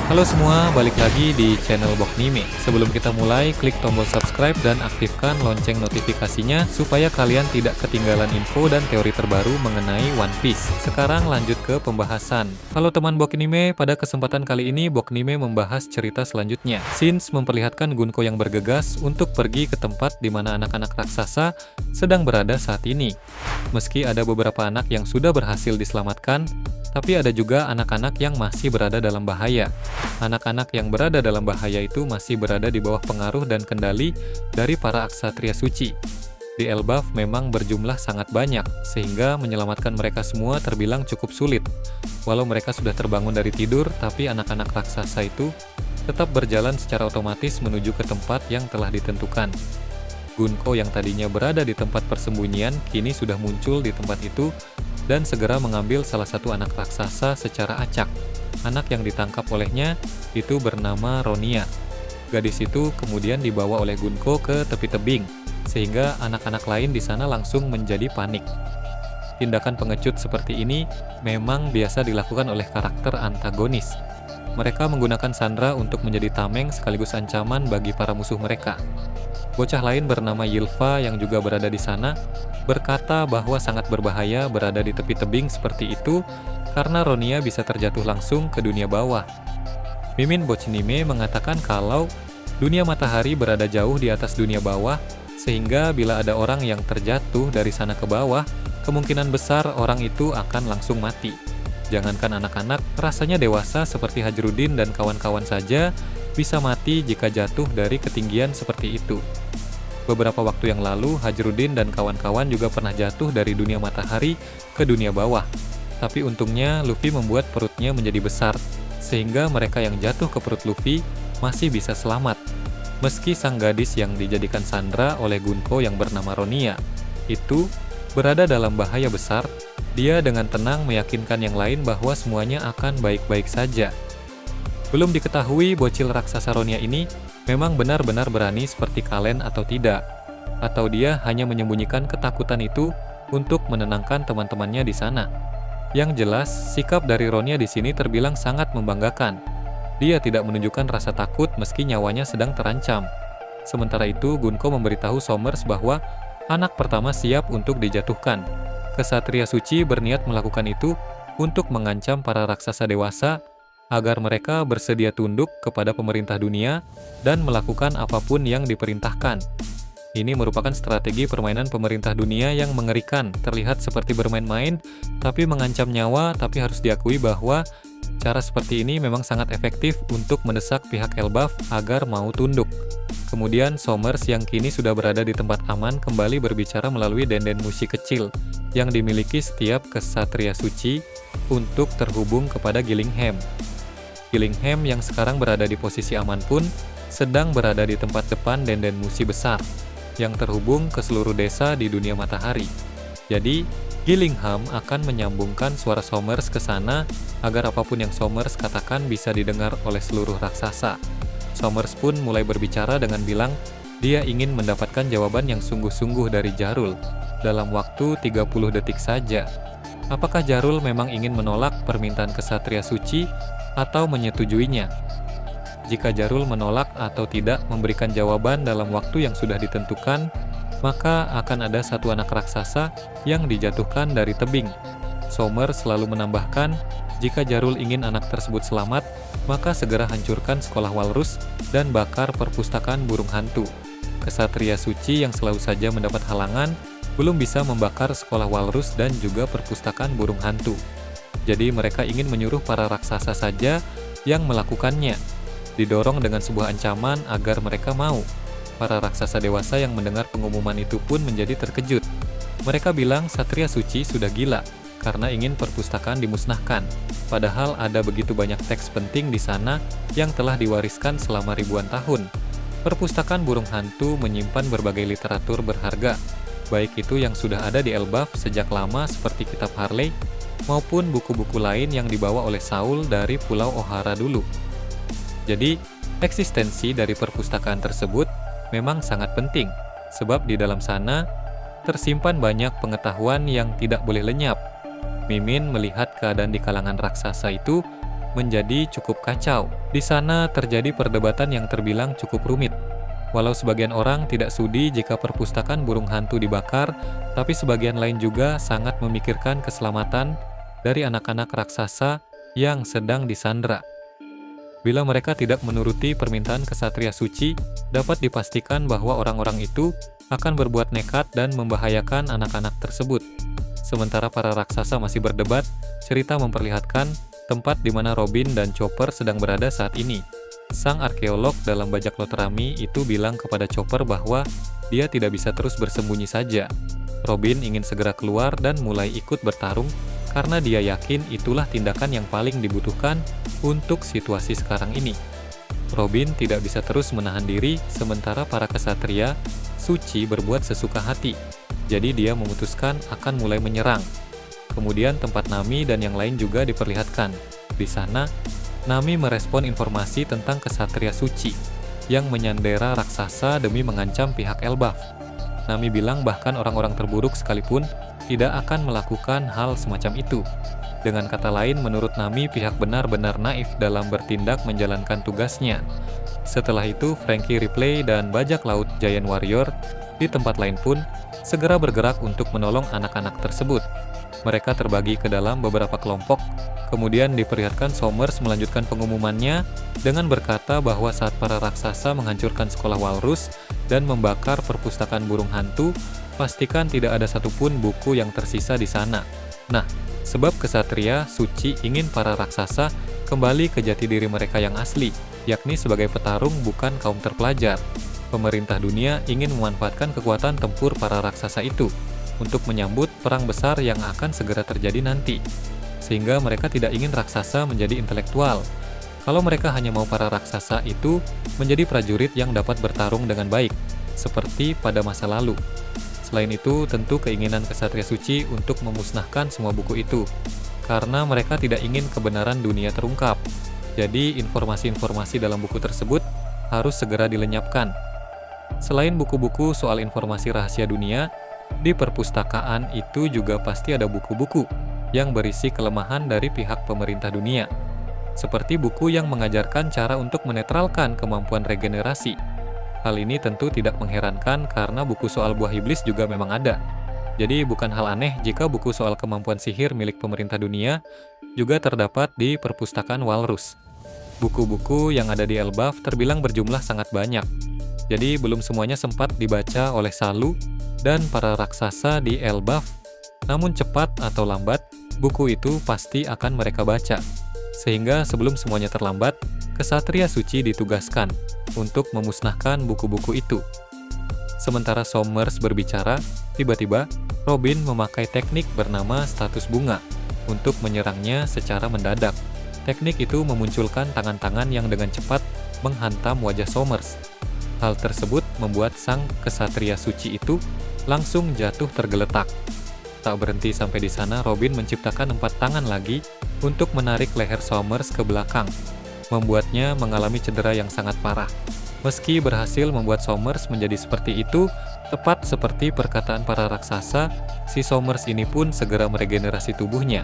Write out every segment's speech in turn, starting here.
Halo semua, balik lagi di channel Boknime. Sebelum kita mulai, klik tombol subscribe dan aktifkan lonceng notifikasinya supaya kalian tidak ketinggalan info dan teori terbaru mengenai One Piece. Sekarang lanjut ke pembahasan. Halo teman Boknime, pada kesempatan kali ini Boknime membahas cerita selanjutnya. Shinji memperlihatkan Gunko yang bergegas untuk pergi ke tempat di mana anak-anak raksasa sedang berada saat ini. Meski ada beberapa anak yang sudah berhasil diselamatkan, tapi ada juga anak-anak yang masih berada dalam bahaya. Anak-anak yang berada dalam bahaya itu masih berada di bawah pengaruh dan kendali dari para Ksatria Suci. Di Elbaf memang berjumlah sangat banyak, sehingga menyelamatkan mereka semua terbilang cukup sulit. Walau mereka sudah terbangun dari tidur, tapi anak-anak raksasa itu tetap berjalan secara otomatis menuju ke tempat yang telah ditentukan. Gunko yang tadinya berada di tempat persembunyian, kini sudah muncul di tempat itu, dan segera mengambil salah satu anak raksasa secara acak. Anak yang ditangkap olehnya itu bernama Ronia. Gadis itu kemudian dibawa oleh Gunko ke tepi tebing, sehingga anak-anak lain di sana langsung menjadi panik. Tindakan pengecut seperti ini memang biasa dilakukan oleh karakter antagonis. Mereka menggunakan Sandra untuk menjadi tameng sekaligus ancaman bagi para musuh mereka. Bocah lain bernama Yilva yang juga berada di sana berkata bahwa sangat berbahaya berada di tepi tebing seperti itu karena Ronia bisa terjatuh langsung ke dunia bawah. Mimin Bocnime mengatakan kalau dunia matahari berada jauh di atas dunia bawah, sehingga bila ada orang yang terjatuh dari sana ke bawah, kemungkinan besar orang itu akan langsung mati. Jangankan anak-anak, rasanya dewasa seperti Hajrudin dan kawan-kawan saja bisa mati jika jatuh dari ketinggian seperti itu. Beberapa waktu yang lalu, Hajrudin dan kawan-kawan juga pernah jatuh dari dunia matahari ke dunia bawah. Tapi untungnya Luffy membuat perutnya menjadi besar, sehingga mereka yang jatuh ke perut Luffy masih bisa selamat. Meski sang gadis yang dijadikan Sandra oleh Gunko yang bernama Ronia itu berada dalam bahaya besar, dia dengan tenang meyakinkan yang lain bahwa semuanya akan baik-baik saja. Belum diketahui bocil raksasa Ronia ini memang benar-benar berani seperti Kalen atau tidak, atau dia hanya menyembunyikan ketakutan itu untuk menenangkan teman-temannya di sana. Yang jelas, sikap dari Ronia di sini terbilang sangat membanggakan. Dia tidak menunjukkan rasa takut meski nyawanya sedang terancam. Sementara itu, Gunko memberitahu Somers bahwa anak pertama siap untuk dijatuhkan. Ksatria Suci berniat melakukan itu untuk mengancam para raksasa dewasa agar mereka bersedia tunduk kepada pemerintah dunia dan melakukan apapun yang diperintahkan. Ini merupakan strategi permainan pemerintah dunia yang mengerikan, terlihat seperti bermain-main, tapi mengancam nyawa, tapi harus diakui bahwa cara seperti ini memang sangat efektif untuk mendesak pihak Elbaf agar mau tunduk. Kemudian Somers yang kini sudah berada di tempat aman kembali berbicara melalui denden musik kecil yang dimiliki setiap Ksatria Suci untuk terhubung kepada Gillingham. Gillingham yang sekarang berada di posisi aman pun sedang berada di tempat depan denden musi besar yang terhubung ke seluruh desa di dunia matahari. Jadi, Gillingham akan menyambungkan suara Somers ke sana agar apapun yang Somers katakan bisa didengar oleh seluruh raksasa. Somers pun mulai berbicara dengan bilang dia ingin mendapatkan jawaban yang sungguh-sungguh dari Jarul dalam waktu 30 detik saja. Apakah Jarul memang ingin menolak permintaan Ksatria Suci atau menyetujuinya? Jika Jarul menolak atau tidak memberikan jawaban dalam waktu yang sudah ditentukan, maka akan ada satu anak raksasa yang dijatuhkan dari tebing. Somers selalu menambahkan, jika Jarul ingin anak tersebut selamat, maka segera hancurkan sekolah walrus dan bakar perpustakaan burung hantu. Ksatria Suci yang selalu saja mendapat halangan, belum bisa membakar sekolah walrus dan juga perpustakaan burung hantu. Jadi mereka ingin menyuruh para raksasa saja yang melakukannya. Didorong dengan sebuah ancaman agar mereka mau. Para raksasa dewasa yang mendengar pengumuman itu pun menjadi terkejut. Mereka bilang Satria Suci sudah gila karena ingin perpustakaan dimusnahkan. Padahal ada begitu banyak teks penting di sana yang telah diwariskan selama ribuan tahun. Perpustakaan burung hantu menyimpan berbagai literatur berharga, baik itu yang sudah ada di Elbaf sejak lama seperti kitab Harley, maupun buku-buku lain yang dibawa oleh Saul dari Pulau Ohara dulu. Jadi, eksistensi dari perpustakaan tersebut memang sangat penting, sebab di dalam sana tersimpan banyak pengetahuan yang tidak boleh lenyap. Mimin melihat keadaan di kalangan raksasa itu menjadi cukup kacau. Di sana terjadi perdebatan yang terbilang cukup rumit. Walau sebagian orang tidak sudi jika perpustakaan burung hantu dibakar, tapi sebagian lain juga sangat memikirkan keselamatan dari anak-anak raksasa yang sedang disandra. Bila mereka tidak menuruti permintaan kesatria suci, dapat dipastikan bahwa orang-orang itu akan berbuat nekat dan membahayakan anak-anak tersebut. Sementara para raksasa masih berdebat, cerita memperlihatkan tempat di mana Robin dan Chopper sedang berada saat ini. Sang arkeolog dalam bajak lot Rami itu bilang kepada Chopper bahwa dia tidak bisa terus bersembunyi saja. Robin ingin segera keluar dan mulai ikut bertarung karena dia yakin itulah tindakan yang paling dibutuhkan untuk situasi sekarang ini. Robin tidak bisa terus menahan diri sementara para kesatria suci berbuat sesuka hati. Jadi dia memutuskan akan mulai menyerang. Kemudian tempat Nami dan yang lain juga diperlihatkan. Di sana, Nami merespon informasi tentang kesatria suci yang menyandera raksasa demi mengancam pihak Elbaf. Nami bilang bahkan orang-orang terburuk sekalipun tidak akan melakukan hal semacam itu. Dengan kata lain, menurut Nami pihak benar-benar naif dalam bertindak menjalankan tugasnya. Setelah itu, Franky Ripley dan bajak laut Giant Warrior di tempat lain pun segera bergerak untuk menolong anak-anak tersebut. Mereka terbagi ke dalam beberapa kelompok, kemudian diperlihatkan Somers melanjutkan pengumumannya dengan berkata bahwa saat para raksasa menghancurkan sekolah walrus dan membakar perpustakaan burung hantu, pastikan tidak ada satupun buku yang tersisa di sana. Nah, sebab kesatria suci ingin para raksasa kembali ke jati diri mereka yang asli, yakni sebagai petarung bukan kaum terpelajar. Pemerintah dunia ingin memanfaatkan kekuatan tempur para raksasa itu untuk menyambut perang besar yang akan segera terjadi nanti, sehingga mereka tidak ingin raksasa menjadi intelektual. Kalau mereka hanya mau para raksasa itu menjadi prajurit yang dapat bertarung dengan baik, seperti pada masa lalu. Selain itu, tentu keinginan kesatria suci untuk memusnahkan semua buku itu, karena mereka tidak ingin kebenaran dunia terungkap. Jadi, informasi-informasi dalam buku tersebut harus segera dilenyapkan. Selain buku-buku soal informasi rahasia dunia, di perpustakaan itu juga pasti ada buku-buku yang berisi kelemahan dari pihak pemerintah dunia, seperti buku yang mengajarkan cara untuk menetralkan kemampuan regenerasi. Hal ini tentu tidak mengherankan karena buku soal buah iblis juga memang ada. Jadi bukan hal aneh jika buku soal kemampuan sihir milik pemerintah dunia juga terdapat di perpustakaan Walrus. Buku-buku yang ada di Elbaf terbilang berjumlah sangat banyak. Jadi belum semuanya sempat dibaca oleh Salu dan para raksasa di Elbaf. Namun cepat atau lambat, buku itu pasti akan mereka baca. Sehingga sebelum semuanya terlambat, kesatria suci ditugaskan untuk memusnahkan buku-buku itu. Sementara Somers berbicara, tiba-tiba Robin memakai teknik bernama status bunga untuk menyerangnya secara mendadak. Teknik itu memunculkan tangan-tangan yang dengan cepat menghantam wajah Somers. Hal tersebut membuat sang kesatria suci itu langsung jatuh tergeletak. Tak berhenti sampai di sana, Robin menciptakan 4 tangan lagi untuk menarik leher Somers ke belakang, membuatnya mengalami cedera yang sangat parah. Meski berhasil membuat Somers menjadi seperti itu, tepat seperti perkataan para raksasa, si Somers ini pun segera meregenerasi tubuhnya.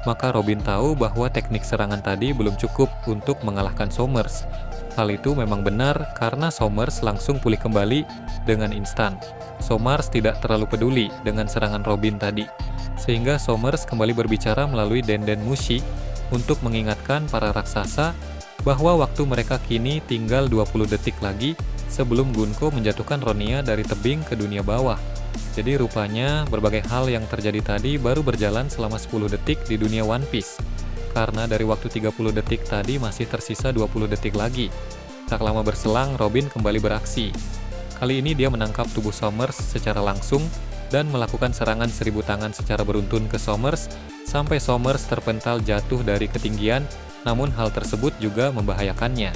Maka Robin tahu bahwa teknik serangan tadi belum cukup untuk mengalahkan Somers. Hal itu memang benar karena Somers langsung pulih kembali dengan instan. Somers tidak terlalu peduli dengan serangan Robin tadi, sehingga Somers kembali berbicara melalui Denden Mushi untuk mengingatkan para raksasa bahwa waktu mereka kini tinggal 20 detik lagi sebelum Gunko menjatuhkan Ronia dari tebing ke dunia bawah. Jadi rupanya berbagai hal yang terjadi tadi baru berjalan selama 10 detik di dunia One Piece. Karena dari waktu 30 detik tadi masih tersisa 20 detik lagi. Tak lama berselang, Robin kembali beraksi. Kali ini dia menangkap tubuh Somers secara langsung dan melakukan serangan 1000 tangan secara beruntun ke Somers sampai Somers terpental jatuh dari ketinggian, namun hal tersebut juga membahayakannya.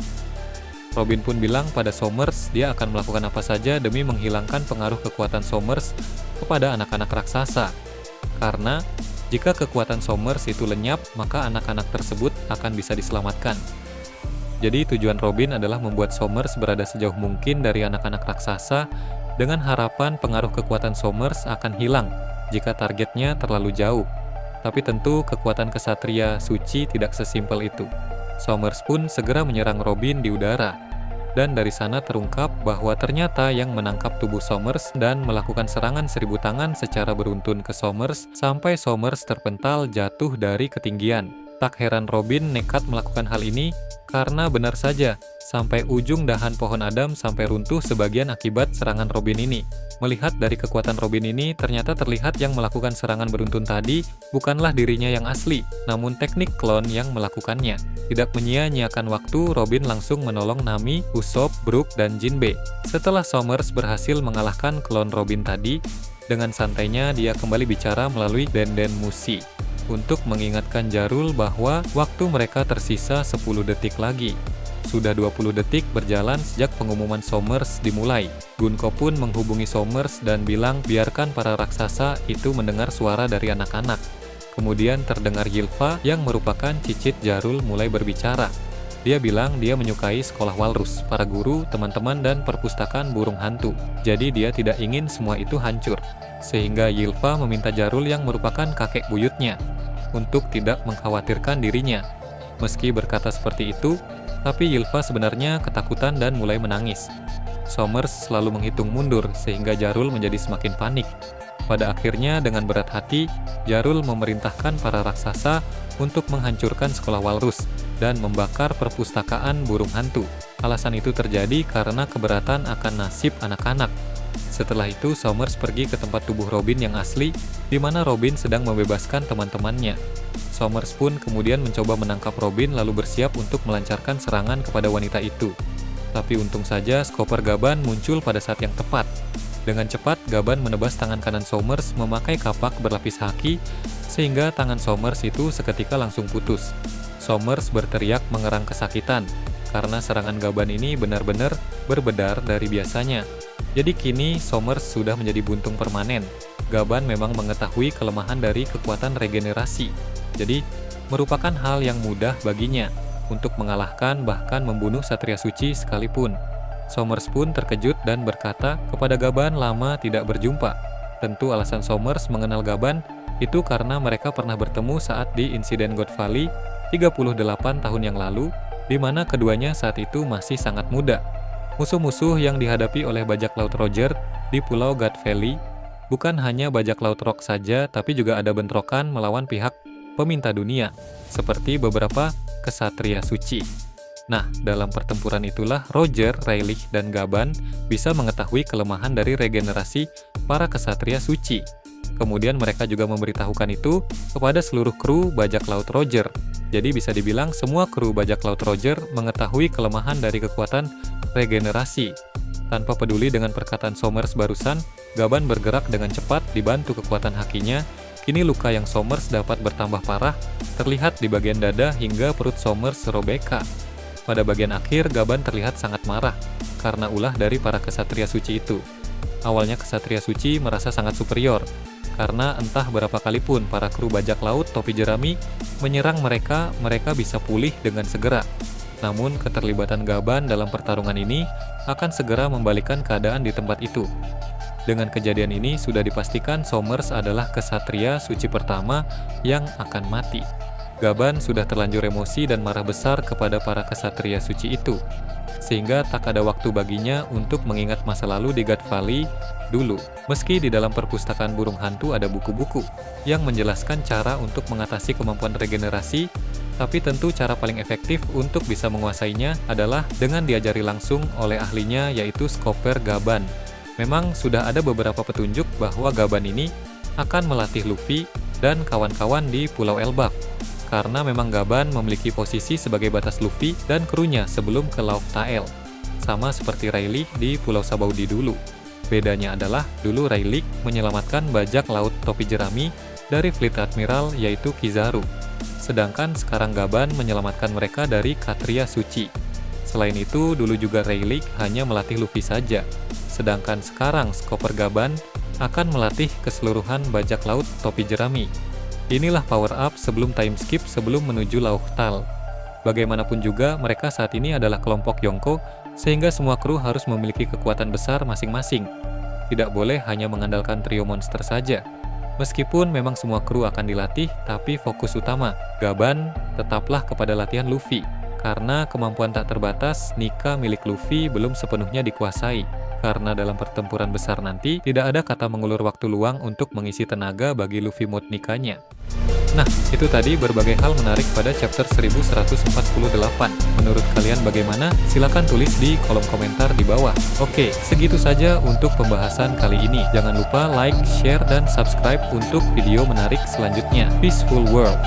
Robin pun bilang pada Somers dia akan melakukan apa saja demi menghilangkan pengaruh kekuatan Somers kepada anak-anak raksasa. Karena jika kekuatan Somers itu lenyap, maka anak-anak tersebut akan bisa diselamatkan. Jadi tujuan Robin adalah membuat Somers berada sejauh mungkin dari anak-anak raksasa dengan harapan pengaruh kekuatan Somers akan hilang jika targetnya terlalu jauh. Tapi tentu kekuatan kesatria suci tidak sesimpel itu. Somers pun segera menyerang Robin di udara. Dan dari sana terungkap bahwa ternyata yang menangkap tubuh Somers dan melakukan serangan 1000 tangan secara beruntun ke Somers sampai Somers terpental jatuh dari ketinggian. Tak heran Robin nekat melakukan hal ini karena benar saja, sampai ujung dahan pohon Adam sampai runtuh sebagian akibat serangan Robin ini. Melihat dari kekuatan Robin ini, ternyata terlihat yang melakukan serangan beruntun tadi bukanlah dirinya yang asli, namun teknik klon yang melakukannya. Tidak menyia-nyiakan waktu, Robin langsung menolong Nami, Usopp, Brook, dan Jinbe. Setelah Somers berhasil mengalahkan klon Robin tadi, dengan santainya dia kembali bicara melalui Denden Mushi untuk mengingatkan Jarul bahwa waktu mereka tersisa 10 detik lagi. Sudah 20 detik berjalan sejak pengumuman Somers dimulai. Gunko pun menghubungi Somers dan bilang biarkan para raksasa itu mendengar suara dari anak-anak. Kemudian terdengar Ylva yang merupakan cicit Jarul mulai berbicara. Dia bilang dia menyukai sekolah walrus, para guru, teman-teman, dan perpustakaan burung hantu. Jadi dia tidak ingin semua itu hancur. Sehingga Ylva meminta Jarul yang merupakan kakek buyutnya untuk tidak mengkhawatirkan dirinya. Meski berkata seperti itu, tapi Ylva sebenarnya ketakutan dan mulai menangis. Somers selalu menghitung mundur sehingga Jarul menjadi semakin panik. Pada akhirnya dengan berat hati, Jarul memerintahkan para raksasa untuk menghancurkan sekolah walrus dan membakar perpustakaan burung hantu. Alasan itu terjadi karena keberatan akan nasib anak-anak. Setelah itu, Somers pergi ke tempat tubuh Robin yang asli, di mana Robin sedang membebaskan teman-temannya. Somers pun kemudian mencoba menangkap Robin lalu bersiap untuk melancarkan serangan kepada wanita itu. Tapi untung saja Skopper Gaban muncul pada saat yang tepat. Dengan cepat, Gaban menebas tangan kanan Somers memakai kapak berlapis haki, sehingga tangan Somers itu seketika langsung putus. Somers berteriak mengerang kesakitan, karena serangan Gaban ini benar-benar berbedar dari biasanya. Jadi kini Somers sudah menjadi buntung permanen. Gaban memang mengetahui kelemahan dari kekuatan regenerasi. Jadi, merupakan hal yang mudah baginya untuk mengalahkan bahkan membunuh Satria Suci sekalipun. Somers pun terkejut dan berkata kepada Gaban lama tidak berjumpa. Tentu alasan Somers mengenal Gaban itu karena mereka pernah bertemu saat di insiden God Valley 38 tahun yang lalu, di mana keduanya saat itu masih sangat muda. Musuh-musuh yang dihadapi oleh bajak laut Roger di Pulau God Valley bukan hanya bajak laut Rock saja, tapi juga ada bentrokan melawan pihak peminta dunia, seperti beberapa kesatria suci. Nah, dalam pertempuran itulah Roger, Rayleigh, dan Gaban bisa mengetahui kelemahan dari regenerasi para kesatria suci. Kemudian mereka juga memberitahukan itu kepada seluruh kru bajak laut Roger. Jadi bisa dibilang semua kru bajak laut Roger mengetahui kelemahan dari kekuatan regenerasi. Tanpa peduli dengan perkataan Somers barusan, Gaban bergerak dengan cepat dibantu kekuatan hakinya. Kini luka yang Somers dapat bertambah parah, terlihat di bagian dada hingga perut Somers robeka. Pada bagian akhir, Gaban terlihat sangat marah karena ulah dari para kesatria suci itu. Awalnya kesatria suci merasa sangat superior, karena entah berapa kali pun para kru bajak laut topi jerami menyerang mereka bisa pulih dengan segera. Namun keterlibatan Gaban dalam pertarungan ini akan segera membalikan keadaan di tempat itu. Dengan kejadian ini sudah dipastikan Somers adalah kesatria suci pertama yang akan mati. Gaban sudah terlanjur emosi dan marah besar kepada para kesatria suci itu, sehingga tak ada waktu baginya untuk mengingat masa lalu di God Valley dulu. Meski di dalam perpustakaan burung hantu ada buku-buku yang menjelaskan cara untuk mengatasi kemampuan regenerasi, tapi tentu cara paling efektif untuk bisa menguasainya adalah dengan diajari langsung oleh ahlinya, yaitu Skopper Gaban. Memang sudah ada beberapa petunjuk bahwa Gaban ini akan melatih Luffy dan kawan-kawan di Pulau Elbaf, karena memang Gaban memiliki posisi sebagai batas Luffy dan krunya sebelum ke Laut Tael, sama seperti Rayleigh di Pulau Sabaudi dulu. Bedanya adalah dulu Rayleigh menyelamatkan bajak laut topi jerami dari Fleet Admiral yaitu Kizaru, sedangkan sekarang Gaban menyelamatkan mereka dari Katria Suci. Selain itu, dulu juga Rayleigh hanya melatih Luffy saja, sedangkan sekarang Skopper Gaban akan melatih keseluruhan bajak laut topi jerami. Inilah power up sebelum time skip sebelum menuju Laut Tal. Bagaimanapun juga mereka saat ini adalah kelompok Yonko, sehingga semua kru harus memiliki kekuatan besar masing-masing. Tidak boleh hanya mengandalkan trio monster saja. Meskipun memang semua kru akan dilatih, tapi fokus utama, Gaban, tetaplah kepada latihan Luffy. Karena kemampuan tak terbatas, Nika milik Luffy belum sepenuhnya dikuasai. Karena dalam pertempuran besar nanti, tidak ada kata mengulur waktu luang untuk mengisi tenaga bagi Luffy mode Nikanya. Nah, itu tadi berbagai hal menarik pada chapter 1148. Menurut kalian bagaimana? Silahkan tulis di kolom komentar di bawah. Oke, segitu saja untuk pembahasan kali ini. Jangan lupa like, share, dan subscribe untuk video menarik selanjutnya. Peaceful World.